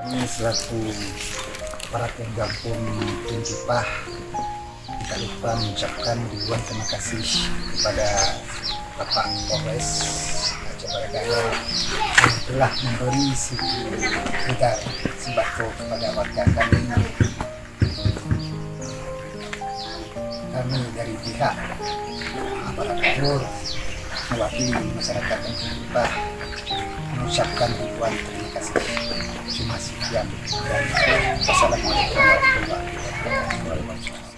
Ini selaku para penggabung tim Kipah, tidak lupa mengucapkan ribuan terima kasih kepada Bapak Polres Aceh Barat yang telah memberi sekitar sembako kepada warga kami. Kami dari pihak aparatur mewakili masyarakat dan Kipah mengucapkan ribuan terima kasih. Terima kasih dan wassalamualaikum warahmatullahi wabarakatuh.